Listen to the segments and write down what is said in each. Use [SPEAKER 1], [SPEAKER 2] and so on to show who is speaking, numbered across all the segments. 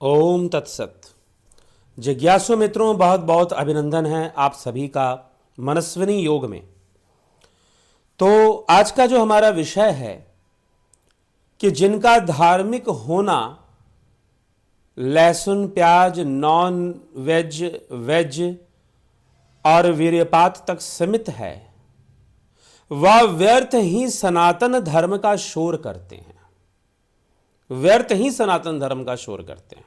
[SPEAKER 1] ओम तत्सत। जिज्ञासु मित्रों, बहुत बहुत अभिनंदन है आप सभी का मनस्विनी योग में। तो आज का जो हमारा विषय है कि जिनका धार्मिक होना लहसुन प्याज नॉन वेज वेज और वीर्यपात तक सीमित है, वह व्यर्थ ही सनातन धर्म का शोर करते हैं। व्यर्थ ही सनातन धर्म का शोर करते हैं।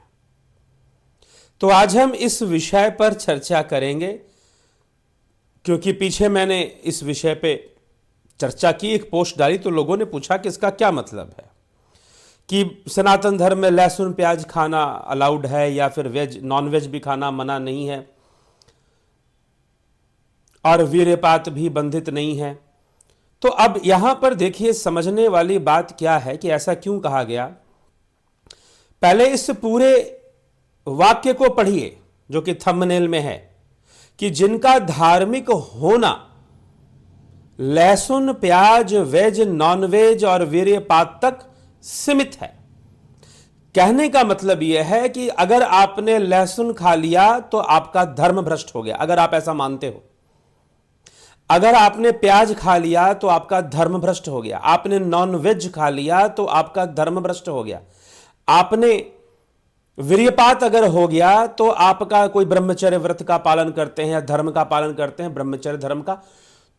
[SPEAKER 1] तो आज हम इस विषय पर चर्चा करेंगे, क्योंकि पीछे मैंने इस विषय पे चर्चा की, एक पोस्ट डाली तो लोगों ने पूछा कि इसका क्या मतलब है कि सनातन धर्म में लहसुन प्याज खाना अलाउड है या फिर वेज नॉन वेज भी खाना मना नहीं है और वीर्यपात भी बंधित नहीं है। तो अब यहां पर देखिए, समझने वाली बात क्या है कि ऐसा क्यों कहा गया। पहले इस पूरे वाक्य को पढ़िए जो कि थंबनेल में है कि जिनका धार्मिक होना लहसुन प्याज वेज नॉन वेज और वीर्यपात तक सीमित है। कहने का मतलब यह है कि अगर आपने लहसुन खा लिया तो आपका धर्म भ्रष्ट हो गया, अगर आप ऐसा मानते हो। अगर आपने प्याज खा लिया तो आपका धर्म भ्रष्ट हो गया। आपने नॉन वेज खा लिया तो आपका धर्म भ्रष्ट हो गया। आपने वीर्यपात अगर हो गया तो आपका कोई ब्रह्मचर्य व्रत का पालन करते हैं या धर्म का पालन करते हैं, ब्रह्मचर्य धर्म का,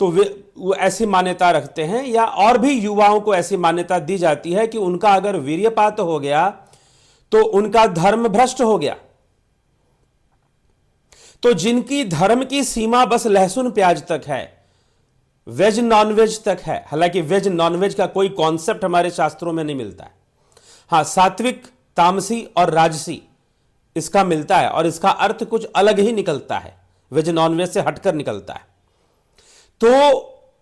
[SPEAKER 1] तो वो ऐसी मान्यता रखते हैं, या और भी युवाओं को ऐसी मान्यता दी जाती है कि उनका अगर वीर्यपात हो गया तो उनका धर्म भ्रष्ट हो गया। तो जिनकी धर्म की सीमा बस लहसुन प्याज तक है, वेज नॉन वेज तक है, हालांकि वेज नॉन वेज का कोई कॉन्सेप्ट हमारे शास्त्रों में नहीं मिलता है। हां, सात्विक तामसी और राजसी इसका मिलता है और इसका अर्थ कुछ अलग ही निकलता है, वेज नॉन वेज से हटकर निकलता है। तो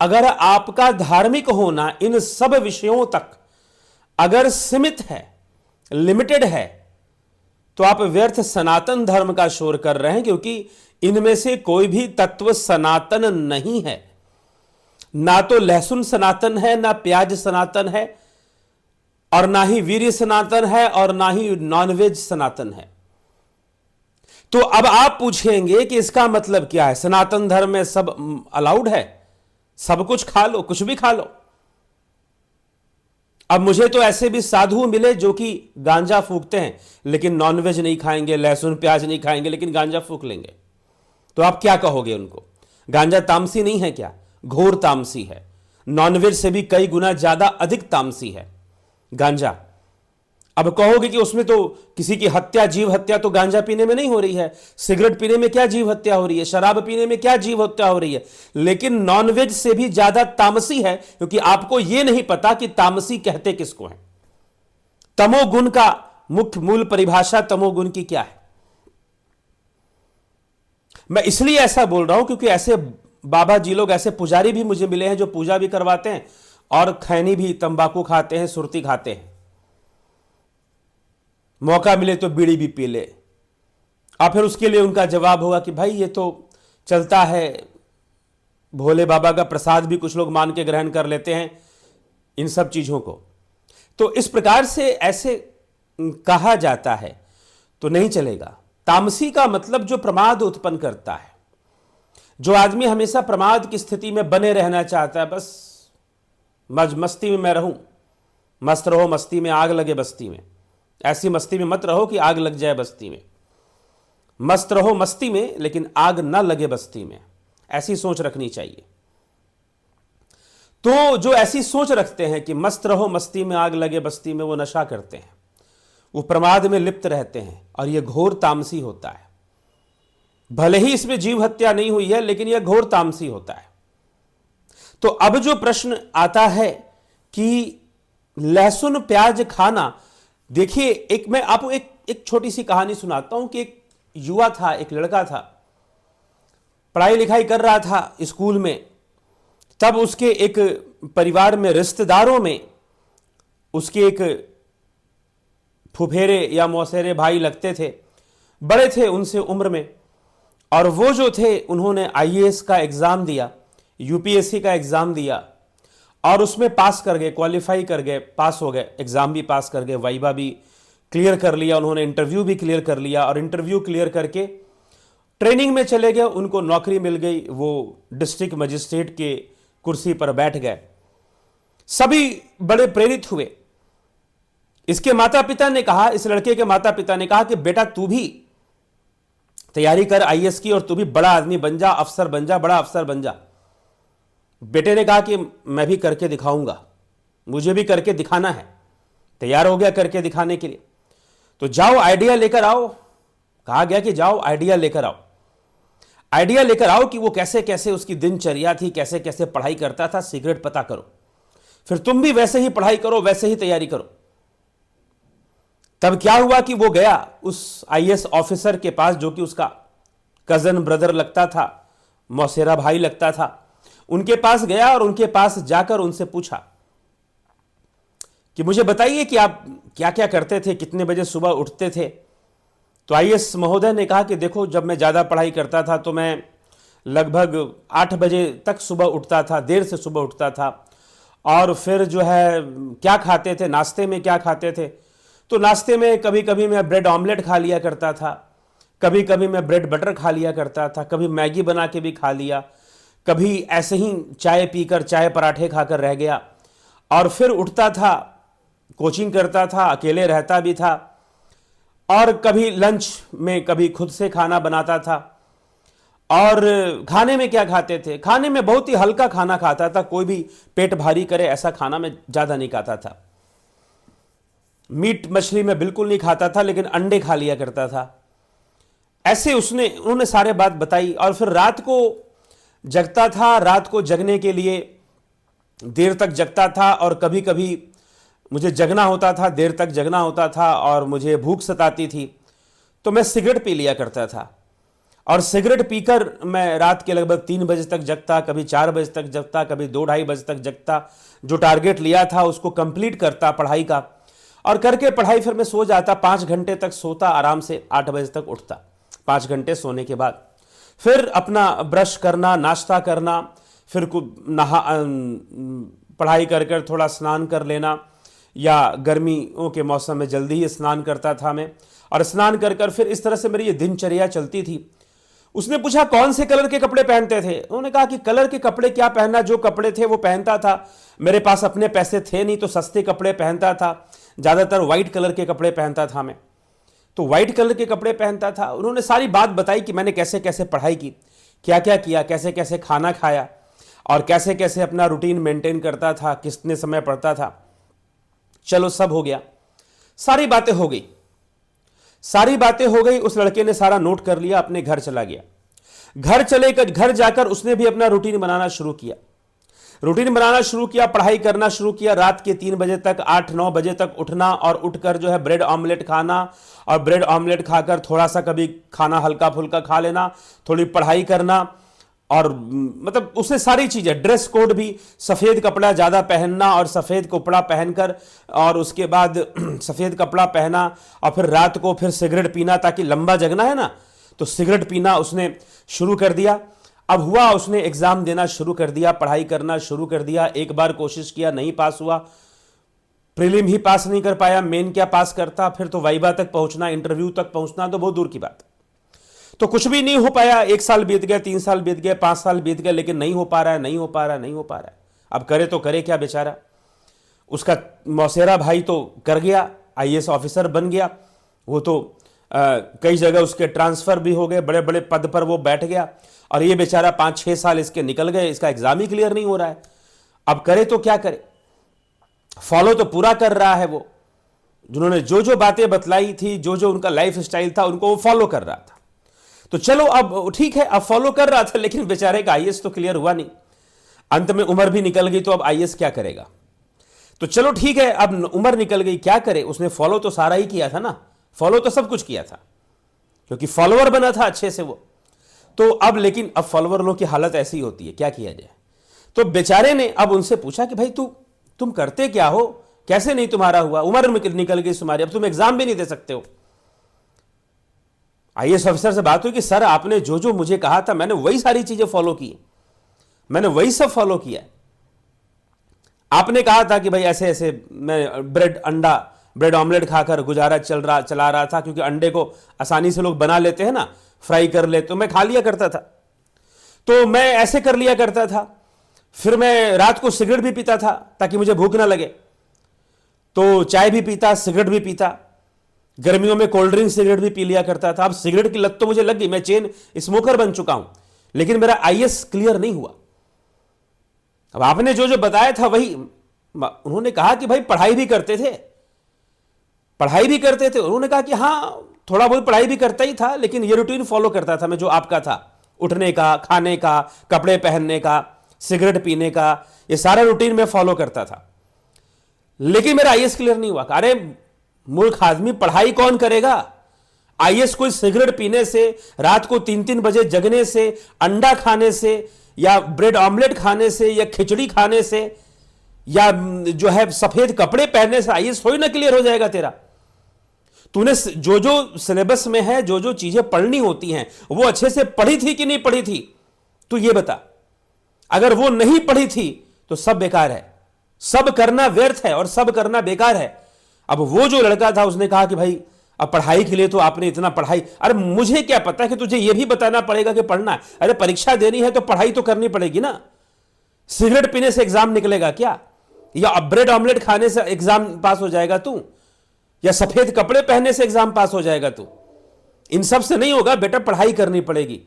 [SPEAKER 1] अगर आपका धार्मिक होना इन सब विषयों तक अगर सीमित है, लिमिटेड है, तो आप व्यर्थ सनातन धर्म का शोर कर रहे हैं, क्योंकि इनमें से कोई भी तत्व सनातन नहीं है। ना तो लहसुन सनातन है, ना प्याज सनातन है, और ना ही वीर्य सनातन है, और ना ही नॉनवेज सनातन है। तो अब आप पूछेंगे कि इसका मतलब क्या है, सनातन धर्म में सब अलाउड है, सब कुछ खा लो, कुछ भी खा लो। अब मुझे तो ऐसे भी साधु मिले जो कि गांजा फूकते हैं लेकिन नॉनवेज नहीं खाएंगे, लहसुन प्याज नहीं खाएंगे, लेकिन गांजा फूक लेंगे। तो आप क्या कहोगे उनको? गांजा तामसी नहीं है क्या? घोर तामसी है। नॉनवेज से भी कई गुना ज्यादा अधिक तामसी है गांजा। अब कहोगे कि उसमें तो किसी की हत्या, जीव हत्या तो गांजा पीने में नहीं हो रही है, सिगरेट पीने में क्या जीव हत्या हो रही है, शराब पीने में क्या जीव हत्या हो रही है। लेकिन नॉनवेज से भी ज्यादा तामसी है, क्योंकि आपको यह नहीं पता कि तामसी कहते किसको है। तमोगुण का मुख्य मूल परिभाषा तमोगुण की क्या है। मैं इसलिए ऐसा बोल रहा हूं क्योंकि ऐसे बाबा जी लोग, ऐसे पुजारी भी मुझे मिले हैं जो पूजा भी करवाते हैं और खैनी भी, तंबाकू खाते हैं, सुरती खाते हैं, मौका मिले तो बीड़ी भी पी ले। और फिर उसके लिए उनका जवाब होगा कि भाई ये तो चलता है, भोले बाबा का प्रसाद भी कुछ लोग मान के ग्रहण कर लेते हैं इन सब चीजों को। तो इस प्रकार से ऐसे कहा जाता है तो नहीं चलेगा। तामसी का मतलब जो प्रमाद उत्पन्न करता है, जो आदमी हमेशा प्रमाद की स्थिति में बने रहना चाहता है, बस मस्ती में मैं रहूं। मस्त रहो मस्ती में, आग लगे बस्ती में। ऐसी मस्ती में मत रहो कि आग लग जाए बस्ती में। मस्त रहो मस्ती में, लेकिन आग ना लगे बस्ती में। ऐसी सोच रखनी चाहिए। तो जो ऐसी सोच रखते हैं कि मस्त रहो मस्ती में, आग लगे बस्ती में, वो नशा करते हैं, वो प्रमाद में लिप्त रहते हैं, और यह घोर तामसी होता है। भले ही इसमें जीव हत्या नहीं हुई है, लेकिन यह घोर तामसी होता है। तो अब जो प्रश्न आता है कि लहसुन प्याज खाना, देखिए, मैं आपको एक छोटी सी कहानी सुनाता हूं कि एक युवा था, एक लड़का था, पढ़ाई लिखाई कर रहा था स्कूल में। तब उसके एक परिवार में, रिश्तेदारों में, उसके एक फुफेरे या मौसेरे भाई लगते थे, बड़े थे उनसे उम्र में, और वो जो थे उन्होंने आईएएस का एग्जाम दिया, यूपीएससी का एग्जाम दिया, और उसमें पास कर गए, क्वालिफाई कर गए, पास हो गए, एग्जाम भी पास कर गए, वाइवा भी क्लियर कर लिया उन्होंने, इंटरव्यू भी क्लियर कर लिया, और इंटरव्यू क्लियर करके ट्रेनिंग में चले गए, उनको नौकरी मिल गई, वो डिस्ट्रिक्ट मजिस्ट्रेट के कुर्सी पर बैठ गए। सभी बड़े प्रेरित हुए। इसके माता पिता ने कहा, इस लड़के के माता पिता ने कहा कि बेटा तू भी तैयारी कर आईएएस की, और तू भी बड़ा आदमी बन जा, अफसर बन जा, बड़ा अफसर बन जा। बेटे ने कहा कि मैं भी करके दिखाऊंगा, मुझे भी करके दिखाना है। तैयार हो गया करके दिखाने के लिए। तो जाओ आइडिया लेकर आओ, कहा गया कि जाओ आइडिया लेकर आओ, आइडिया लेकर आओ कि वो कैसे कैसे उसकी दिनचर्या थी, कैसे कैसे पढ़ाई करता था, सीक्रेट पता करो, फिर तुम भी वैसे ही पढ़ाई करो, वैसे ही तैयारी करो। तब क्या हुआ कि वो गया उस आईएएस ऑफिसर के पास, जो कि उसका कजन ब्रदर लगता था, मौसेरा भाई लगता था। उनके पास गया और उनके पास जाकर उनसे पूछा कि मुझे बताइए कि आप क्या क्या करते थे, कितने बजे सुबह उठते थे। तो आईएएस महोदय ने कहा कि देखो, जब मैं ज़्यादा पढ़ाई करता था तो मैं लगभग 8 बजे तक सुबह उठता था, देर से सुबह उठता था। और फिर जो है क्या खाते थे, नाश्ते में क्या खाते थे, तो नाश्ते में कभी कभी मैं ब्रेड ऑमलेट खा लिया करता था, कभी कभी मैं ब्रेड बटर खा लिया करता था, कभी मैगी बना के भी खा लिया, कभी ऐसे ही चाय पीकर, चाय पराठे खाकर रह गया। और फिर उठता था, कोचिंग करता था, अकेले रहता भी था, और कभी लंच में कभी खुद से खाना बनाता था। और खाने में क्या खाते थे, खाने में बहुत ही हल्का खाना खाता था, कोई भी पेट भारी करे ऐसा खाना मैं ज़्यादा नहीं खाता था। मीट मछली में बिल्कुल नहीं खाता था, लेकिन अंडे खा लिया करता था। ऐसे उन्होंने सारे बात बताई। और फिर रात को जगता था, रात को जगने के लिए देर तक जगता था, और कभी कभी मुझे जगना होता था, देर तक जगना होता था, और मुझे भूख सताती थी तो मैं सिगरेट पी लिया करता था। और सिगरेट पीकर मैं रात के लगभग 3 बजे तक जगता, कभी 4 बजे तक जगता, कभी 2 ढाई बजे तक जगता। जो टारगेट लिया था उसको कंप्लीट करता पढ़ाई का, और करके पढ़ाई फिर मैं सो जाता, 5 घंटे तक सोता आराम से, 8 बजे तक उठता। 5 घंटे सोने के बाद फिर अपना ब्रश करना, नाश्ता करना, फिर पढ़ाई कर कर थोड़ा स्नान कर लेना, या गर्मियों के मौसम में जल्दी ही स्नान करता था मैं, और स्नान कर कर फिर इस तरह से मेरी ये दिनचर्या चलती थी। उसने पूछा कौन से कलर के कपड़े पहनते थे। उन्होंने कहा कि कलर के कपड़े क्या पहनना, जो कपड़े थे वो पहनता था। मेरे पास अपने पैसे थे नहीं, तो सस्ते कपड़े पहनता था, ज़्यादातर वाइट कलर के कपड़े पहनता था मैं, तो वाइट कलर के कपड़े पहनता था। उन्होंने सारी बात बताई कि मैंने कैसे कैसे पढ़ाई की, क्या क्या किया, कैसे कैसे खाना खाया, और कैसे कैसे अपना रूटीन मेंटेन करता था, कितने समय पढ़ता था। चलो सब हो गया, सारी बातें हो गई, सारी बातें हो गई। उस लड़के ने सारा नोट कर लिया, अपने घर चला गया। घर जाकर उसने भी अपना रूटीन बनाना शुरू किया, रूटीन बनाना शुरू किया, पढ़ाई करना शुरू किया। रात के 3 बजे तक, 8-9 बजे तक उठना, और उठकर जो है ब्रेड ऑमलेट खाना, और ब्रेड ऑमलेट खाकर थोड़ा सा कभी खाना हल्का फुल्का खा लेना, थोड़ी पढ़ाई करना। और मतलब उसने सारी चीज़ें, ड्रेस कोड भी सफ़ेद कपड़ा ज़्यादा पहनना, और सफ़ेद कपड़ा पहनकर, और उसके बाद सफ़ेद कपड़ा पहना, और फिर रात को फिर सिगरेट पीना, ताकि लंबा जगना है ना, तो सिगरेट पीना उसने शुरू कर दिया। अब हुआ, उसने एग्ज़ाम देना शुरू कर दिया, पढ़ाई करना शुरू कर दिया। एक बार कोशिश किया, नहीं पास हुआ, प्रीलिम ही पास नहीं कर पाया, मेन क्या पास करता, फिर तो वाइवा तक पहुंचना, इंटरव्यू तक पहुंचना तो बहुत दूर की बात। तो कुछ भी नहीं हो पाया। 1 साल बीत गया, 3 साल बीत गए, 5 साल बीत गए, लेकिन नहीं हो पा रहा है, नहीं हो पा रहा है, नहीं हो पा रहा है। अब करे तो करे क्या बेचारा। उसका मौसेरा भाई तो कर गया, आईएएस ऑफिसर बन गया, वो तो कई जगह उसके ट्रांसफर भी हो गए, बड़े बड़े पद पर वो बैठ गया, और ये बेचारा 5-6 साल इसके निकल गए, इसका एग्जाम ही क्लियर नहीं हो रहा है। अब करे तो क्या करे। फॉलो तो पूरा कर रहा है वो, जिन्होंने जो जो बातें बतलाई थी, जो जो उनका लाइफ स्टाइल था, उनको वो फॉलो कर रहा था। तो चलो अब ठीक है, अब फॉलो कर रहा था, लेकिन बेचारे का आईएएस तो क्लियर हुआ नहीं। अंत में उम्र भी निकल गई, तो अब आईएएस क्या करेगा। तो चलो ठीक है, अब उम्र निकल गई, क्या करे। उसने फॉलो तो सारा ही किया था ना, फॉलो तो सब कुछ किया था, क्योंकि फॉलोअर बना था अच्छे से वो। तो अब लेकिन अब फॉलोअर लोगों की हालत ऐसी होती है, क्या किया जाए। तो बेचारे ने अब उनसे पूछा कि भाई तुम करते क्या हो, कैसे नहीं तुम्हारा हुआ, उम्र निकल गई तुम्हारी, अब तुम एग्जाम भी नहीं दे सकते हो। आईएएस ऑफिसर से बात हुई कि सर आपने जो जो मुझे कहा था, मैंने वही सारी चीजें फॉलो की, मैंने वही सब फॉलो किया। आपने कहा था कि भाई ऐसे ऐसे मैं ब्रेड अंडा ब्रेड ऑमलेट खाकर गुजारा चला रहा था, क्योंकि अंडे को आसानी से लोग बना लेते हैं ना, फ्राई कर लेते, तो मैं खा लिया करता था। तो मैं ऐसे कर लिया करता था। फिर मैं रात को सिगरेट भी पीता था ताकि मुझे भूख ना लगे, तो चाय भी पीता, सिगरेट भी पीता, गर्मियों में कोल्ड ड्रिंक सिगरेट भी पी लिया करता था। अब सिगरेट की लत तो मुझे लग गई, मैं चेन स्मोकर बन चुका हूं, लेकिन मेरा आईएएस क्लियर नहीं हुआ। अब आपने जो जो बताया था वही, उन्होंने कहा कि भाई पढ़ाई भी करते थे, उन्होंने कहा कि हां थोड़ा बहुत पढ़ाई भी करता ही था, लेकिन ये रूटीन फॉलो करता था मैं जो आपका था, उठने का, खाने का, कपड़े पहनने का, सिगरेट पीने का, ये सारा रूटीन मैं फॉलो करता था, लेकिन मेरा आईएएस क्लियर नहीं हुआ। अरे मूर्ख आदमी, पढ़ाई कौन करेगा? आईएएस कोई सिगरेट पीने से, रात को 3-3 बजे जगने से, अंडा खाने से, या ब्रेड ऑमलेट खाने से, या खिचड़ी खाने से, या जो है सफेद कपड़े पहनने से आईएएस थोड़ी ना क्लियर हो जाएगा तेरा। तूने जो जो सिलेबस में है, जो जो चीजें पढ़नी होती हैं, वो अच्छे से पढ़ी थी कि नहीं पढ़ी थी? तू ये बता। अगर वो नहीं पढ़ी थी तो सब बेकार है, सब करना व्यर्थ है और सब करना बेकार है। अब वो जो लड़का था उसने कहा कि भाई अब पढ़ाई के लिए तो आपने इतना पढ़ाई, अरे मुझे क्या पता कि तुझे यह भी बताना पड़ेगा कि पढ़ना है? अरे परीक्षा देनी है तो पढ़ाई तो करनी पड़ेगी ना। सिगरेट पीने से एग्जाम निकलेगा क्या? या ब्रेड ऑमलेट खाने से एग्जाम पास हो जाएगा तू? या सफेद कपड़े पहनने से एग्जाम पास हो जाएगा तू? इन सब से नहीं होगा बेटा, पढ़ाई करनी पड़ेगी।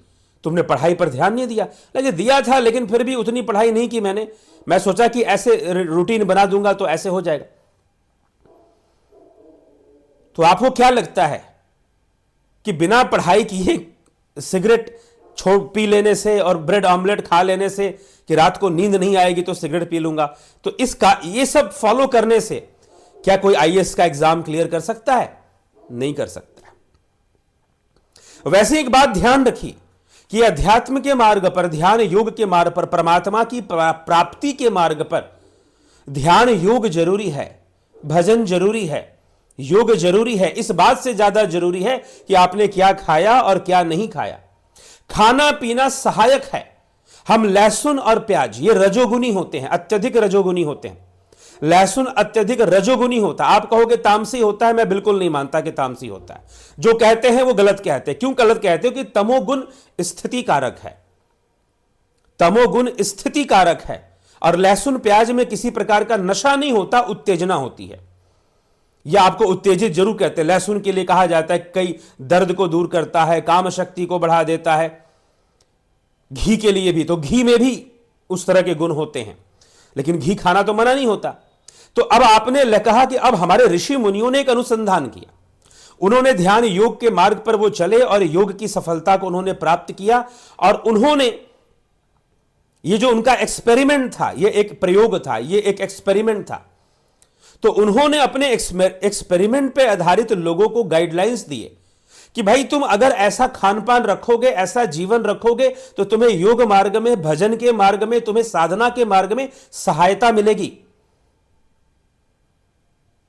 [SPEAKER 1] तुमने पढ़ाई पर ध्यान नहीं दिया, लेकिन दिया था, लेकिन फिर भी उतनी पढ़ाई नहीं की मैंने। मैं सोचा कि ऐसे रूटीन बना दूंगा तो ऐसे हो जाएगा। तो आपको क्या लगता है कि बिना पढ़ाई किए सिगरेट पी लेने से और ब्रेड ऑमलेट खा लेने से कि रात को नींद नहीं आएगी तो सिगरेट पी लूंगा, तो इसका ये सब फॉलो करने से क्या कोई आईएएस का एग्जाम क्लियर कर सकता है? नहीं कर सकता। वैसे एक बात ध्यान रखिए कि अध्यात्म के मार्ग पर, ध्यान योग के मार्ग पर, परमात्मा की प्राप्ति के मार्ग पर ध्यान योग जरूरी है, भजन जरूरी है, योग जरूरी है। इस बात से ज्यादा जरूरी है कि आपने क्या खाया और क्या नहीं खाया। खाना पीना सहायक है। हम लहसुन और प्याज ये रजोगुनी होते हैं, अत्यधिक रजोगुनी होते हैं। लहसुन अत्यधिक रजोगुनी होता है। आप कहोगे तामसी होता है, मैं बिल्कुल नहीं मानता कि तामसी होता है। जो कहते हैं वो गलत कहते हैं। क्यों गलत कहते हो? कि तमोगुण स्थिति कारक है, तमोगुण स्थिति कारक है। और लहसुन प्याज में किसी प्रकार का नशा नहीं होता, उत्तेजना होती है। यह आपको उत्तेजित जरूर कहते हैं। लहसुन के लिए कहा जाता है कई दर्द को दूर करता है, काम शक्ति को बढ़ा देता है। घी के लिए भी, तो घी में भी उस तरह के गुण होते हैं, लेकिन घी खाना तो मना नहीं होता। तो अब आपने कहा कि अब हमारे ऋषि मुनियों ने एक अनुसंधान किया, उन्होंने ध्यान योग के मार्ग पर वो चले और योग की सफलता को उन्होंने प्राप्त किया। और उन्होंने ये जो उनका एक्सपेरिमेंट था, ये एक प्रयोग था, ये एक एक्सपेरिमेंट था, तो उन्होंने अपने एक्सपेरिमेंट पे आधारित लोगों को गाइडलाइंस दिए कि भाई तुम अगर ऐसा खान पान रखोगे, ऐसा जीवन रखोगे, तो तुम्हें योग मार्ग में, भजन के मार्ग में, तुम्हें साधना के मार्ग में सहायता मिलेगी,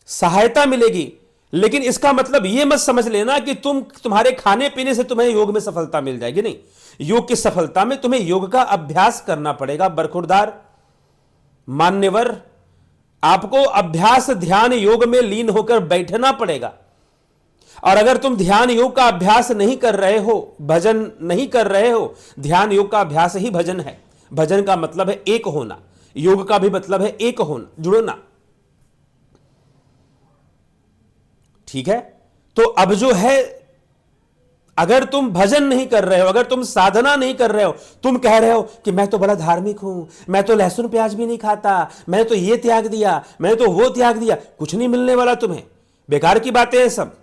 [SPEAKER 1] सहायता मिलेगी। लेकिन इसका मतलब यह मत समझ लेना कि तुम्हारे खाने पीने से तुम्हें योग में सफलता मिल जाएगी। नहीं, योग की सफलता में तुम्हें योग का अभ्यास करना पड़ेगा। बरखुरदार, मान्यवर, आपको अभ्यास ध्यान योग में लीन होकर बैठना पड़ेगा। और अगर तुम ध्यान योग का अभ्यास नहीं कर रहे हो, भजन नहीं कर रहे हो, ध्यान योग का अभ्यास ही भजन है। भजन का मतलब है एक होना, योग का भी मतलब है एक होना, जुड़ना। ठीक है? तो अब जो है, अगर तुम भजन नहीं कर रहे हो, अगर तुम साधना नहीं कर रहे हो, तुम कह रहे हो कि मैं तो बड़ा धार्मिक हूं, मैं तो लहसुन प्याज भी नहीं खाता, मैं तो ये त्याग दिया, मैं तो वो त्याग दिया, कुछ नहीं मिलने वाला तुम्हें, बेकार की बातें हैं सब।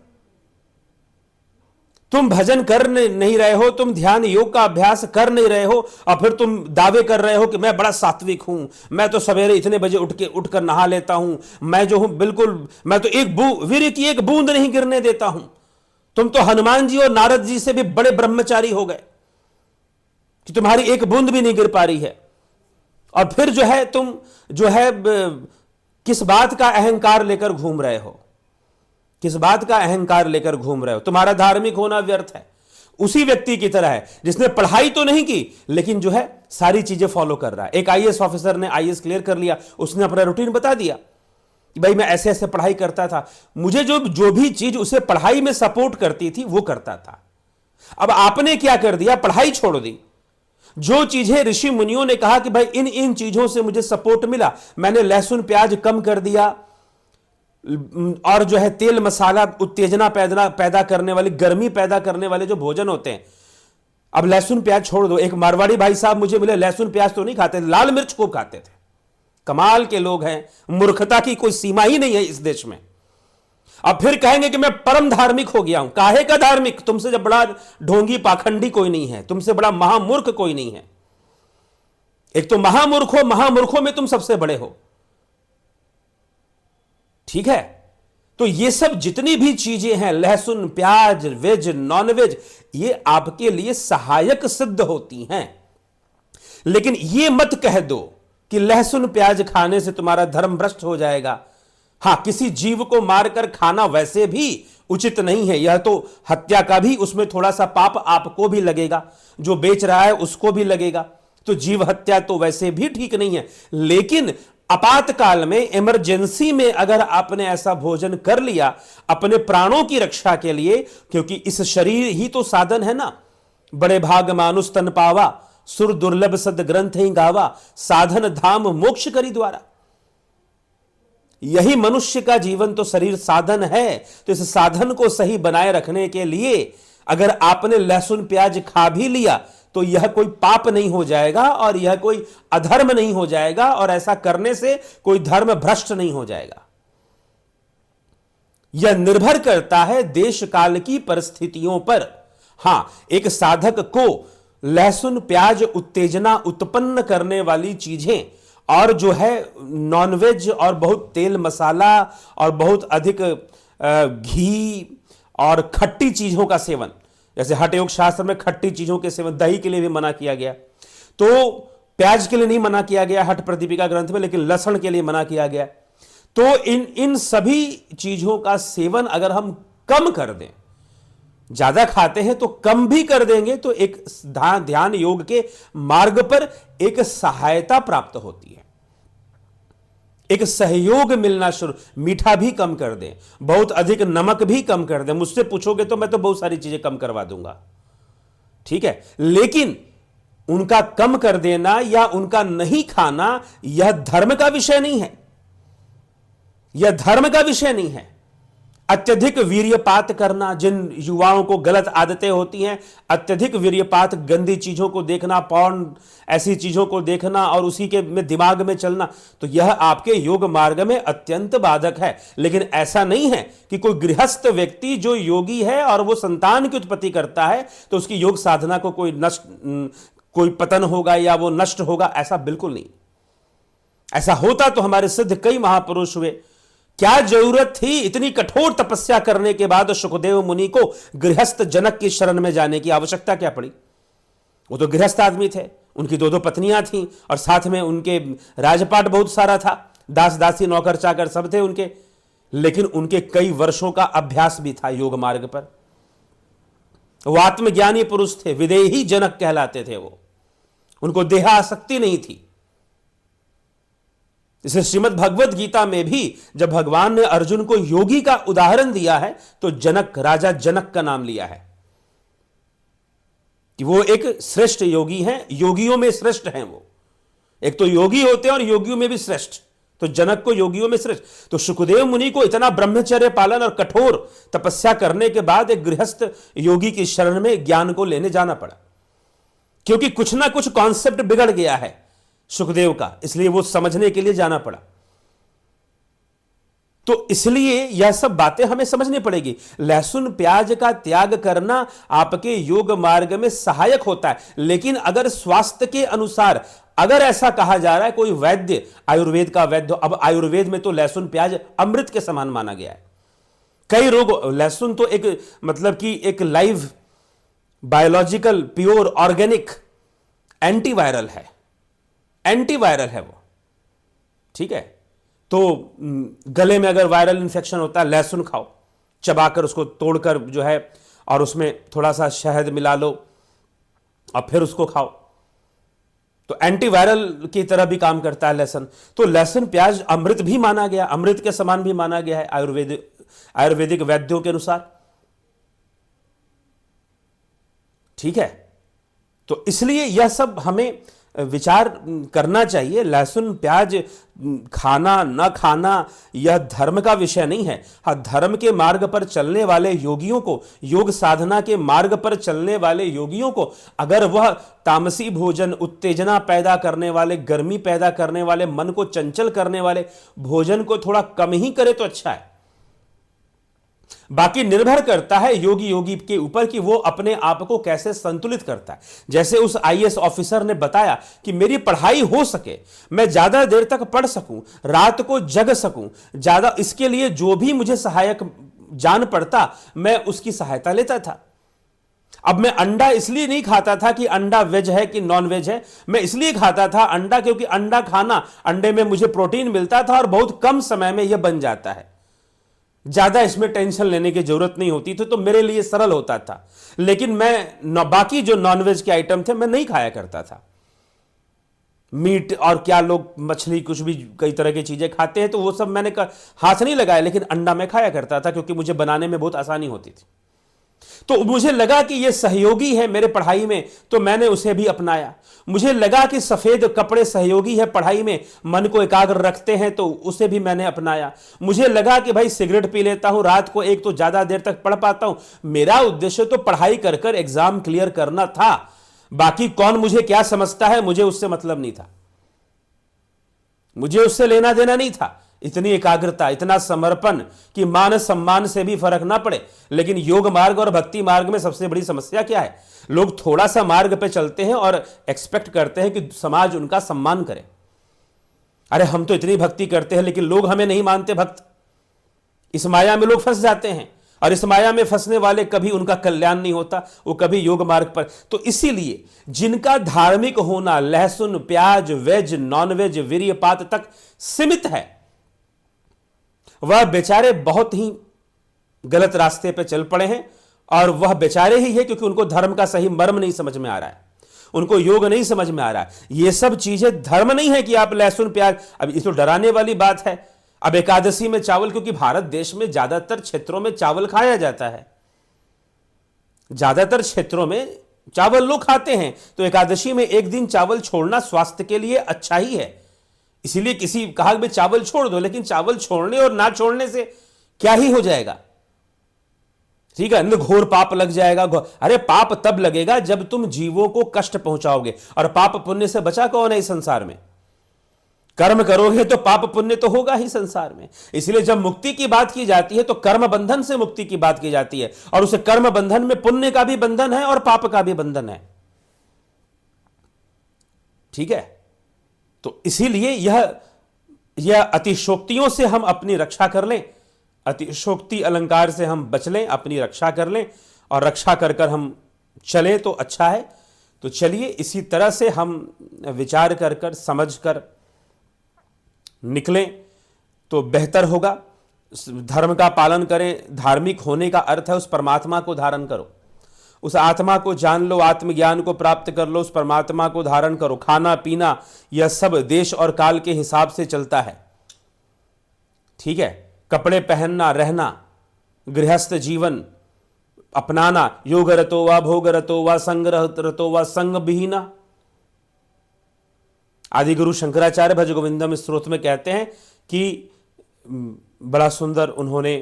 [SPEAKER 1] तुम भजन कर नहीं रहे हो, तुम ध्यान योग का अभ्यास कर नहीं रहे हो, और फिर तुम दावे कर रहे हो कि मैं बड़ा सात्विक हूं, मैं तो सवेरे इतने बजे उठकर नहा लेता हूं, मैं जो हूं बिल्कुल, मैं तो वीर्य की एक बूंद नहीं गिरने देता हूं। तुम तो हनुमान जी और नारद जी से भी बड़े ब्रह्मचारी हो गए कि तुम्हारी एक बूंद भी नहीं गिर पा रही है। और फिर जो है तुम जो है किस बात का अहंकार लेकर घूम रहे हो, किस बात का अहंकार लेकर घूम रहे हो? तुम्हारा धार्मिक होना व्यर्थ है। उसी व्यक्ति की तरह है जिसने पढ़ाई तो नहीं की, लेकिन जो है सारी चीजें फॉलो कर रहा है। एक आईएएस ऑफिसर ने आईएएस क्लियर कर लिया, उसने अपना रूटीन बता दिया, कि भाई मैं ऐसे ऐसे पढ़ाई करता था, मुझे जो जो भी चीज उसे पढ़ाई में सपोर्ट करती थी वो करता था। अब आपने क्या कर दिया, पढ़ाई छोड़ दी। जो चीजें ऋषि मुनियों ने कहा कि भाई इन इन चीजों से मुझे सपोर्ट मिला, मैंने लहसुन प्याज कम कर दिया, और जो है तेल मसाला उत्तेजना पैदा करने वाली, गर्मी पैदा करने वाले जो भोजन होते हैं, अब लहसुन प्याज छोड़ दो। एक मारवाड़ी भाई साहब मुझे मिले, लहसुन प्याज तो नहीं खाते, लाल मिर्च खूब खाते थे। कमाल के लोग हैं, मूर्खता की कोई सीमा ही नहीं है इस देश में। अब फिर कहेंगे कि मैं परम धार्मिक हो गया हूं। काहे का धार्मिक? तुमसे जब बड़ा ढोंगी पाखंडी कोई नहीं है, तुमसे बड़ा महामूर्ख कोई नहीं है। एक तो महामूर्ख हो, महामूर्खों में तुम सबसे बड़े हो। ठीक है, तो ये सब जितनी भी चीजें हैं, लहसुन प्याज, वेज नॉन वेज, ये आपके लिए सहायक सिद्ध होती हैं। लेकिन ये मत कह दो कि लहसुन प्याज खाने से तुम्हारा धर्म भ्रष्ट हो जाएगा। हां, किसी जीव को मारकर खाना वैसे भी उचित नहीं है, यह तो हत्या का भी, उसमें थोड़ा सा पाप आपको भी लगेगा, जो बेच रहा है उसको भी लगेगा। तो जीव हत्या तो वैसे भी ठीक नहीं है। लेकिन आपातकाल में, इमरजेंसी में अगर आपने ऐसा भोजन कर लिया अपने प्राणों की रक्षा के लिए, क्योंकि इस शरीर ही तो साधन है ना। बड़े भाग मानुष तन पावा, सुर दुर्लभ सद ग्रंथ ही गावा, साधन धाम मोक्ष करी द्वारा। यही मनुष्य का जीवन तो शरीर साधन है। तो इस साधन को सही बनाए रखने के लिए अगर आपने लहसुन प्याज खा भी लिया तो यह कोई पाप नहीं हो जाएगा और यह कोई अधर्म नहीं हो जाएगा, और ऐसा करने से कोई धर्म भ्रष्ट नहीं हो जाएगा। यह निर्भर करता है देश काल की परिस्थितियों पर। हां, एक साधक को लहसुन प्याज उत्तेजना उत्पन्न करने वाली चीजें और जो है नॉनवेज और बहुत तेल मसाला और बहुत अधिक घी और खट्टी चीजों का सेवन, जैसे हठ योग शास्त्र में खट्टी चीजों के सेवन, दही के लिए भी मना किया गया। तो प्याज के लिए नहीं मना किया गया हठ प्रदीपिका ग्रंथ में, लेकिन लहसुन के लिए मना किया गया। तो इन सभी चीजों का सेवन अगर हम कम कर दें, ज्यादा खाते हैं तो कम भी कर देंगे, तो एक ध्यान योग के मार्ग पर एक सहायता प्राप्त होती है, एक सहयोग मिलना शुरू। मीठा भी कम कर दें, बहुत अधिक नमक भी कम कर दें। मुझसे पूछोगे तो मैं तो बहुत सारी चीजें कम करवा दूंगा, ठीक है। लेकिन उनका कम कर देना या उनका नहीं खाना यह धर्म का विषय नहीं है, यह धर्म का विषय नहीं है। अत्यधिक वीर्यपात करना, जिन युवाओं को गलत आदतें होती हैं, अत्यधिक वीर्यपात, गंदी चीजों को देखना, पॉर्न, ऐसी चीजों को देखना और उसी के में दिमाग में चलना, तो यह आपके योग मार्ग में अत्यंत बाधक है। लेकिन ऐसा नहीं है कि कोई गृहस्थ व्यक्ति जो योगी है और वो संतान की उत्पत्ति करता है तो उसकी योग साधना को कोई पतन होगा या वो नष्ट होगा, ऐसा बिल्कुल नहीं। ऐसा होता तो हमारे सिद्ध कई महापुरुष हुए। क्या जरूरत थी इतनी कठोर तपस्या करने के बाद सुखदेव मुनि को गृहस्थ जनक की शरण में जाने की आवश्यकता क्या पड़ी? वो तो गृहस्थ आदमी थे, उनकी दो दो पत्नियां थीं और साथ में उनके राजपाट बहुत सारा था, दास दासी नौकर चाकर सब थे उनके। लेकिन उनके कई वर्षों का अभ्यास भी था योग मार्ग पर। वो आत्मज्ञानी पुरुष थे, विदेही जनक कहलाते थे वो। उनको देहासक्ति नहीं थी। इसे श्रीमद् भगवत गीता में भी जब भगवान ने अर्जुन को योगी का उदाहरण दिया है तो जनक, राजा जनक का नाम लिया है कि वो एक श्रेष्ठ योगी हैं, योगियों में श्रेष्ठ हैं वो। एक तो योगी होते हैं और योगियों में भी श्रेष्ठ, तो जनक को योगियों में श्रेष्ठ। तो सुखदेव मुनि को इतना ब्रह्मचर्य पालन और कठोर तपस्या करने के बाद एक गृहस्थ योगी की शरण में ज्ञान को लेने जाना पड़ा, क्योंकि कुछ ना कुछ कॉन्सेप्ट बिगड़ गया है सुखदेव का, इसलिए वो समझने के लिए जाना पड़ा। तो इसलिए यह सब बातें हमें समझनी पड़ेगी। लहसुन प्याज का त्याग करना आपके योग मार्ग में सहायक होता है, लेकिन अगर स्वास्थ्य के अनुसार अगर ऐसा कहा जा रहा है, कोई वैद्य, आयुर्वेद का वैद्य, अब आयुर्वेद में तो लहसुन प्याज अमृत के समान माना गया है। कई रोग, लहसुन तो एक मतलब कि एक live biological pure organic antiviral है, एंटीवायरल है वो, ठीक है। तो गले में अगर वायरल इंफेक्शन होता है, लहसुन खाओ, चबाकर उसको तोड़कर जो है और उसमें थोड़ा सा शहद मिला लो और फिर उसको खाओ, तो एंटीवायरल की तरह भी काम करता है लहसुन। तो लहसुन प्याज अमृत भी माना गया, अमृत के समान भी माना गया है आयुर्वेदिक वैद्यों के अनुसार। ठीक है, तो इसलिए यह सब हमें विचार करना चाहिए। लहसुन प्याज खाना न खाना यह धर्म का विषय नहीं है। हाँ, धर्म के मार्ग पर चलने वाले योगियों को, योग साधना के मार्ग पर चलने वाले योगियों को अगर वह तामसी भोजन, उत्तेजना पैदा करने वाले, गर्मी पैदा करने वाले, मन को चंचल करने वाले भोजन को थोड़ा कम ही करे तो अच्छा है। बाकी निर्भर करता है योगी के ऊपर कि वो अपने आप को कैसे संतुलित करता है। जैसे उस आईएएस ऑफिसर ने बताया कि मेरी पढ़ाई हो सके, मैं ज्यादा देर तक पढ़ सकूं, रात को जग सकूं, ज्यादा इसके लिए जो भी मुझे सहायक जान पड़ता मैं उसकी सहायता लेता था। अब मैं अंडा इसलिए नहीं खाता था कि अंडा वेज है कि नॉन वेज है, मैं इसलिए खाता था अंडा क्योंकि अंडा खाना, अंडे में मुझे प्रोटीन मिलता था और बहुत कम समय में यह बन जाता है, ज्यादा इसमें टेंशन लेने की जरूरत नहीं होती थी, तो मेरे लिए सरल होता था। लेकिन मैं बाकी जो नॉनवेज के आइटम थे मैं नहीं खाया करता था। मीट और क्या लोग मछली कुछ भी कई तरह की चीजें खाते हैं, तो वो सब मैंने हाथ नहीं लगाया, लेकिन अंडा मैं खाया करता था क्योंकि मुझे बनाने में बहुत आसानी होती थी। तो मुझे लगा कि ये सहयोगी है मेरे पढ़ाई में, तो मैंने उसे भी अपनाया। मुझे लगा कि सफेद कपड़े सहयोगी है पढ़ाई में, मन को एकाग्र रखते हैं, तो उसे भी मैंने अपनाया। मुझे लगा कि भाई सिगरेट पी लेता हूं रात को एक, तो ज्यादा देर तक पढ़ पाता हूं। मेरा उद्देश्य तो पढ़ाई कर कर एग्जाम क्लियर करना था, बाकी कौन मुझे क्या समझता है मुझे उससे मतलब नहीं था, मुझे उससे लेना देना नहीं था। इतनी एकाग्रता, इतना समर्पण कि मान सम्मान से भी फर्क ना पड़े। लेकिन योग मार्ग और भक्ति मार्ग में सबसे बड़ी समस्या क्या है? लोग थोड़ा सा मार्ग पे चलते हैं और एक्सपेक्ट करते हैं कि समाज उनका सम्मान करे। अरे हम तो इतनी भक्ति करते हैं लेकिन लोग हमें नहीं मानते भक्त। इस माया में लोग फंस जाते हैं, और इस माया में फंसने वाले कभी उनका कल्याण नहीं होता, वो कभी योग मार्ग पर। तो इसीलिए जिनका धार्मिक होना लहसुन प्याज वेज नॉन वेज वीर्यपात तक सीमित है, वह बेचारे बहुत ही गलत रास्ते पर चल पड़े हैं। और वह बेचारे ही है क्योंकि उनको धर्म का सही मर्म नहीं समझ में आ रहा है, उनको योग नहीं समझ में आ रहा है। ये सब चीजें धर्म नहीं है कि आप लहसुन प्याज, अब ये तो डराने वाली बात है। अब एकादशी में चावल, क्योंकि भारत देश में ज्यादातर क्षेत्रों में चावल खाया जाता है, ज्यादातर क्षेत्रों में चावल लोग खाते हैं, तो एकादशी में एक दिन चावल छोड़ना स्वास्थ्य के लिए अच्छा ही है। इसीलिए किसी कहा कि चावल छोड़ दो, लेकिन चावल छोड़ने और ना छोड़ने से क्या ही हो जाएगा? ठीक है, घोर पाप लग जाएगा। अरे पाप तब लगेगा जब तुम जीवों को कष्ट पहुंचाओगे, और पाप पुण्य से बचा कौन है इस संसार में? कर्म करोगे तो पाप पुण्य तो होगा ही संसार में। इसलिए जब मुक्ति की बात की जाती है तो कर्म बंधन से मुक्ति की बात की जाती है, और उस कर्म बंधन में पुण्य का भी बंधन है और पाप का भी बंधन है। ठीक है, तो इसीलिए यह अतिशोक्तियों से हम अपनी रक्षा कर लें, अतिशोक्ति अलंकार से हम बच लें, अपनी रक्षा कर लें, और रक्षा कर कर हम चले तो अच्छा है। तो चलिए इसी तरह से हम विचार कर कर समझ कर निकलें तो बेहतर होगा। धर्म का पालन करें। धार्मिक होने का अर्थ है उस परमात्मा को धारण करो, उस आत्मा को जान लो, आत्मज्ञान को प्राप्त कर लो, उस परमात्मा को धारण करो। खाना पीना यह सब देश और काल के हिसाब से चलता है। ठीक है, कपड़े पहनना, रहना, गृहस्थ जीवन अपनाना, योग रतो वा भोग रतो वा संग रतो वा संग विहीना। आदि गुरु शंकराचार्य भज गोविंदम स्त्रोत में कहते हैं कि बड़ा सुंदर उन्होंने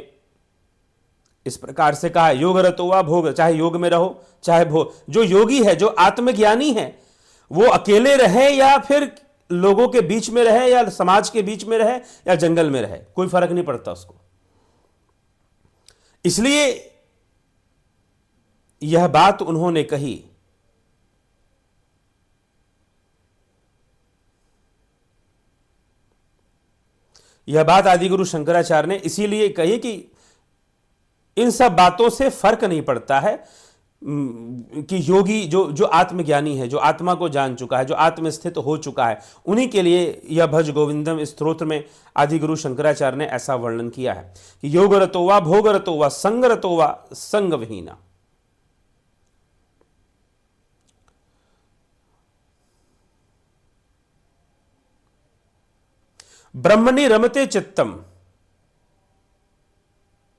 [SPEAKER 1] इस प्रकार से कहा, योग रतो वा भोग, चाहे योग में रहो चाहे भोग। जो योगी है, जो आत्मज्ञानी है, वो अकेले रहे या फिर लोगों के बीच में रहे या समाज के बीच में रहे या जंगल में रहे, कोई फर्क नहीं पड़ता उसको। इसलिए यह बात उन्होंने कही। यह बात आदिगुरु शंकराचार्य ने इसीलिए कही कि इन सब बातों से फर्क नहीं पड़ता है कि योगी जो आत्मज्ञानी है, जो आत्मा को जान चुका है, जो आत्मस्थित हो चुका है, उन्हीं के लिए यह भज गोविंदम स्तोत्र में आदिगुरु शंकराचार्य ने ऐसा वर्णन किया है कि योग रतो वा भोग रतो वा संग रतो वा संग विहीना। ब्रह्मणि रमते चित्तम,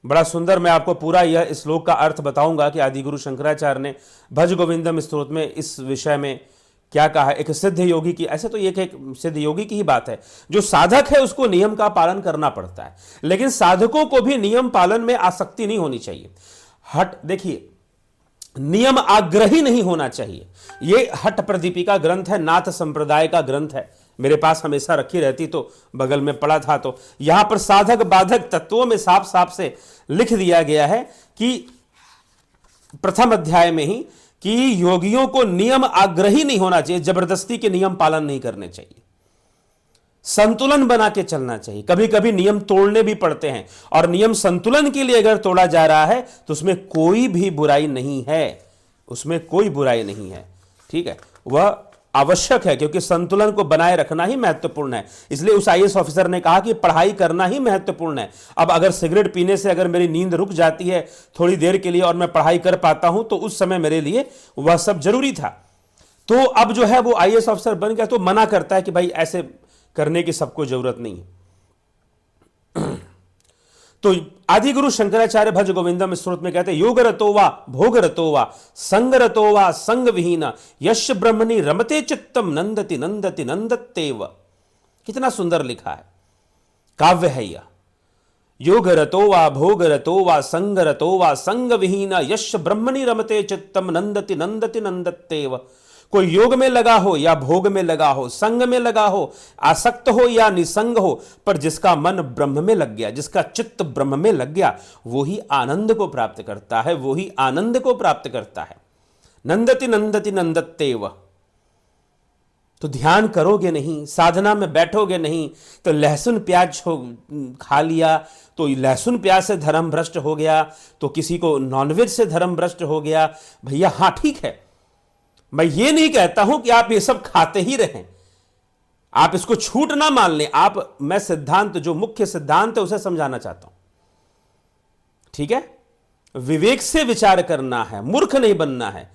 [SPEAKER 1] बड़ा सुंदर। मैं आपको पूरा यह श्लोक का अर्थ बताऊंगा कि आदिगुरु शंकराचार्य ने भज गोविंदम स्तोत्र में इस विषय में क्या कहा है। एक सिद्ध योगी की, ऐसे तो एक सिद्ध योगी की ही बात है, जो साधक है उसको नियम का पालन करना पड़ता है, लेकिन साधकों को भी नियम पालन में आसक्ति नहीं होनी चाहिए। देखिए, नियम आग्रही नहीं होना चाहिए। यह हठ प्रदीपिका ग्रंथ है, नाथ संप्रदाय का ग्रंथ है, मेरे पास हमेशा रखी रहती, तो बगल में पड़ा था। तो यहां पर साधक बाधक तत्वों में साफ साफ से लिख दिया गया है कि प्रथम अध्याय में ही कि योगियों को नियम आग्रही नहीं होना चाहिए, जबरदस्ती के नियम पालन नहीं करने चाहिए, संतुलन बना के चलना चाहिए। कभी कभी नियम तोड़ने भी पड़ते हैं, और नियम संतुलन के लिए अगर तोड़ा जा रहा है तो उसमें कोई भी बुराई नहीं है, उसमें कोई बुराई नहीं है। ठीक है, वह आवश्यक है, क्योंकि संतुलन को बनाए रखना ही महत्वपूर्ण है। इसलिए उस आईएएस ऑफिसर ने कहा कि पढ़ाई करना ही महत्वपूर्ण है। अब अगर सिगरेट पीने से अगर मेरी नींद रुक जाती है थोड़ी देर के लिए और मैं पढ़ाई कर पाता हूं, तो उस समय मेरे लिए वह सब जरूरी था। तो अब जो है वो आईएएस ऑफिसर बन गया, तो मना करता है कि भाई ऐसे करने की सबको जरूरत नहीं है। तो आदिगुरु शंकराचार्य भज गोविंदम स्त्रोत्र में कहते हैं, योग रतो वा भोग रतो वा संग रतो वा संग विहीन यश ब्रह्मणि रमते चित्तम नंदति नंदति नंदत्येव। कितना सुंदर लिखा है, काव्य है यह। योग रतो वा भोग रतो वा संग रतो वा संग विहीन यश ब्रह्मणि रमते चित्तम नंदति नंदति नंदत्येव। कोई योग में लगा हो या भोग में लगा हो, संग में लगा हो, आसक्त हो या निसंग हो, पर जिसका मन ब्रह्म में लग गया, जिसका चित्त ब्रह्म में लग गया, वो ही आनंद को प्राप्त करता है, वो ही आनंद को प्राप्त करता है। नंदति नंदति नंदत्येव। तो ध्यान करोगे नहीं, साधना में बैठोगे नहीं, तो लहसुन प्याज खा लिया तो लहसुन प्याज से धर्म भ्रष्ट हो गया, तो किसी को नॉनवेज से धर्म भ्रष्ट हो गया। भैया हाँ ठीक है, मैं ये नहीं कहता हूं कि आप ये सब खाते ही रहें, आप इसको छूट ना मान लें। मैं सिद्धांत, जो मुख्य सिद्धांत है उसे समझाना चाहता हूं। ठीक है, विवेक से विचार करना है, मूर्ख नहीं बनना है।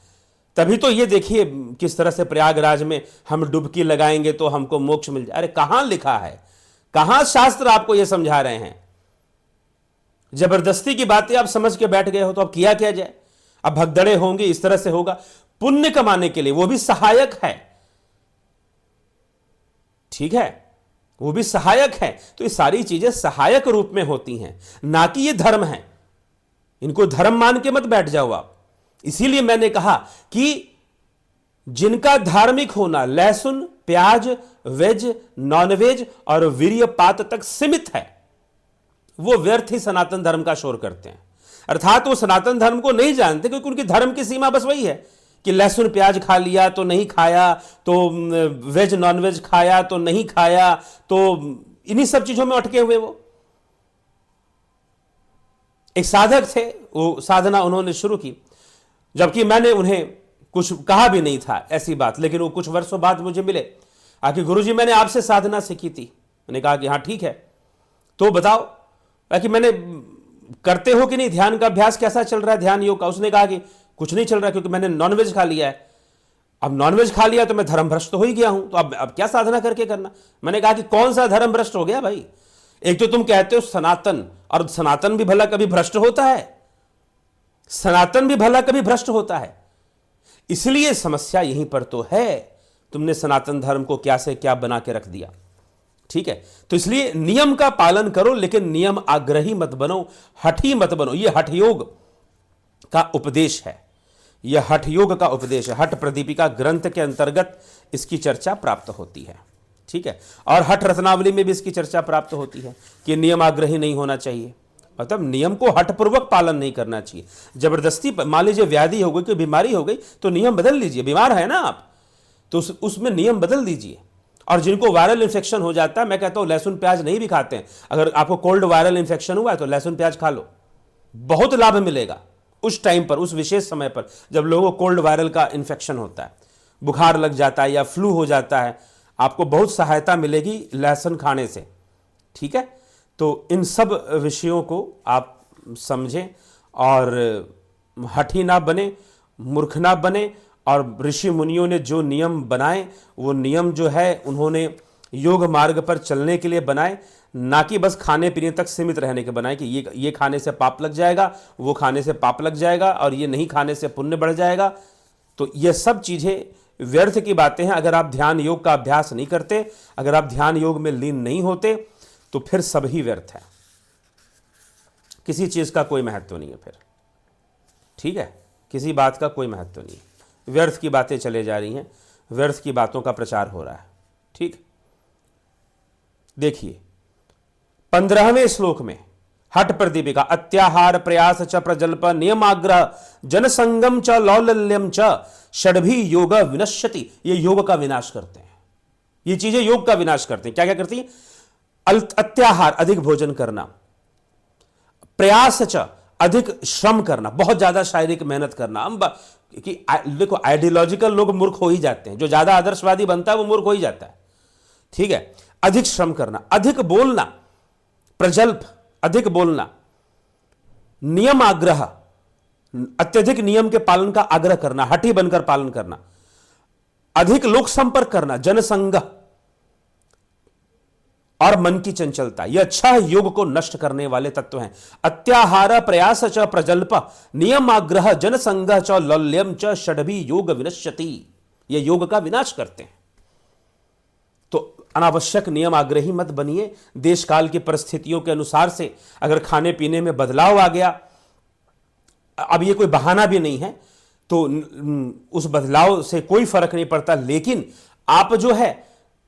[SPEAKER 1] तभी तो ये देखिए किस तरह से प्रयागराज में हम डुबकी लगाएंगे तो हमको मोक्ष मिल जाए। अरे कहां लिखा है, कहां शास्त्र आपको यह समझा रहे हैं? जबरदस्ती की बातें आप समझ के बैठ गए हो, तो अब किया क्या जाए? अब भगदड़े होंगे, इस तरह से होगा। पुण्य कमाने के लिए वो भी सहायक है, ठीक है, वो भी सहायक है। तो ये सारी चीजें सहायक रूप में होती हैं, ना कि ये धर्म है। इनको धर्म मान के मत बैठ जाओ आप। इसीलिए मैंने कहा कि जिनका धार्मिक होना लहसुन प्याज वेज नॉनवेज और वीर्यपात तक सीमित है, वो व्यर्थ ही सनातन धर्म का शोर करते हैं। अर्थात वो सनातन धर्म को नहीं जानते, क्योंकि उनकी धर्म की सीमा बस वही है कि लहसुन प्याज खा लिया तो नहीं खाया, तो वेज नॉनवेज खाया तो नहीं खाया, तो इन्हीं सब चीजों में अटके हुए। वो एक साधक थे, वो साधना उन्होंने शुरू की, जबकि मैंने उन्हें कुछ कहा भी नहीं था ऐसी बात, लेकिन वो कुछ वर्षों बाद मुझे मिले, आखिर गुरुजी मैंने आपसे साधना सीखी थी। मैंने कहा कि हाँ ठीक है, तो बताओ कि मैंने करते हो कि नहीं, ध्यान का अभ्यास कैसा चल रहा है, ध्यान योग का? उसने कहा कि कुछ नहीं चल रहा, क्योंकि मैंने नॉनवेज खा लिया है। अब नॉनवेज खा लिया तो मैं धर्म भ्रष्ट हो ही गया हूं, तो अब क्या साधना करके करना? मैंने कहा कि कौन सा धर्म भ्रष्ट हो गया भाई? एक तो तुम कहते हो सनातन, और सनातन भी भला कभी भ्रष्ट होता है? सनातन भी भला कभी भ्रष्ट होता है? इसलिए समस्या यहीं पर तो है, तुमने सनातन धर्म को क्या से क्या बना के रख दिया। ठीक है, तो इसलिए नियम का पालन करो, लेकिन नियम आग्रही मत बनो, हठी मत बनो। यह हठ योग का उपदेश है, यह हठ योग का उपदेश है। हठ प्रदीपिका ग्रंथ के अंतर्गत इसकी चर्चा प्राप्त होती है। ठीक है, और हठ रत्नावली में भी इसकी चर्चा प्राप्त होती है कि नियम आग्रही नहीं होना चाहिए, मतलब नियम को हठपूर्वक पालन नहीं करना चाहिए। जबरदस्ती, मान लीजिए व्याधि हो गई, कोई बीमारी हो गई, तो नियम बदल लीजिए। बीमार है ना आप, तो उसमें नियम बदल दीजिए। और जिनको वायरल इन्फेक्शन हो जाता है, मैं कहता हूं लहसुन प्याज नहीं भी खाते हैं, अगर आपको कोल्ड वायरल इन्फेक्शन हुआ है तो लहसुन प्याज खा लो, बहुत लाभ मिलेगा उस टाइम पर, उस विशेष समय पर जब लोगों को कोल्ड वायरल का इन्फेक्शन होता है, बुखार लग जाता है या फ्लू हो जाता है, आपको बहुत सहायता मिलेगी लहसुन खाने से। ठीक है, तो इन सब विषयों को आप समझें और हठी ना बने, मूर्ख ना बने। और ऋषि मुनियों ने जो नियम बनाए, वो नियम जो है उन्होंने योग मार्ग पर चलने के लिए बनाए, ना कि बस खाने पीने तक सीमित रहने के बनाए कि ये खाने से पाप लग जाएगा, वो खाने से पाप लग जाएगा, और ये नहीं खाने से पुण्य बढ़ जाएगा। तो ये सब चीज़ें व्यर्थ की बातें हैं। अगर आप ध्यान योग का अभ्यास नहीं करते, अगर आप ध्यान योग में लीन नहीं होते, तो फिर सब ही व्यर्थ है, किसी चीज़ का कोई महत्व नहीं है फिर। ठीक है, किसी बात का कोई महत्व नहीं है, व्यर्थ की बातें चले जा रही हैं, व्यर्थ की बातों का प्रचार हो रहा है। ठीक, देखिए 15वें श्लोक में हठ प्रदीपिका अत्याहार प्रयास च प्रजल्प नियमाग्रह जनसंगम च लौलल्यम च षड्भी योग विनश्यति, ये योग का विनाश करते हैं, ये चीजें योग का विनाश करते हैं। क्या क्या करती हैं? अत्याहार अधिक भोजन करना, प्रयास च अधिक श्रम करना, बहुत ज्यादा शारीरिक मेहनत करना। हम कि देखो आइडियोलॉजिकल लोग मूर्ख हो ही जाते हैं, जो ज्यादा आदर्शवादी बनता है वो मूर्ख हो ही जाता है। ठीक है, अधिक श्रम करना, अधिक बोलना, प्रजल्प अधिक बोलना, नियम आग्रह अत्यधिक नियम के पालन का आग्रह करना, हठी बनकर पालन करना, अधिक लोक संपर्क करना, जनसंग और मन की चंचलता, यह अच्छा योग को नष्ट करने वाले तत्व हैं। अत्याहार प्रयास च प्रजल्प नियम आग्रह जनसंग च लौल्यम च षड्भी योग विनश्यति, यह योग का विनाश करते हैं। तो अनावश्यक नियम आग्रही मत बनिए। देश काल की परिस्थितियों के अनुसार से अगर खाने पीने में बदलाव आ गया, अब ये कोई बहाना भी नहीं है, तो उस बदलाव से कोई फर्क नहीं पड़ता। लेकिन आप जो है,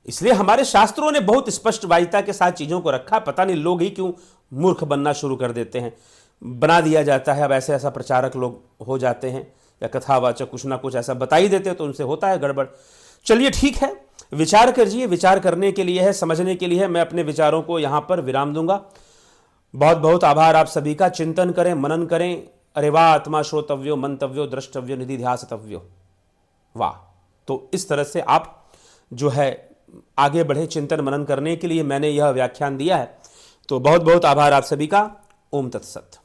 [SPEAKER 1] इसलिए हमारे शास्त्रों ने बहुत स्पष्ट वायता के साथ चीजों को रखा। पता नहीं लोग ही क्यों मूर्ख बनना शुरू कर देते हैं, बना दिया जाता है। अब ऐसे ऐसा प्रचारक लोग हो जाते हैं या कथावाचक कुछ ना कुछ ऐसा बता ही देते हैं, तो उनसे होता है गड़बड़। चलिए ठीक है, विचार करिए, विचार करने के लिए है, समझने के लिए है। मैं अपने विचारों को यहां पर विराम दूंगा। बहुत बहुत आभार आप सभी का। चिंतन करें, मनन करें। अरे वाह, आत्मा श्रोतव्यो मंतव्यो द्रष्टव्यो निधि ध्यासतव्यो, वाह। तो इस तरह से आप जो है आगे बढ़े चिंतन मनन करने के लिए मैंने यह व्याख्यान दिया है। तो बहुत बहुत आभार आप सभी का। ओम तत्सत।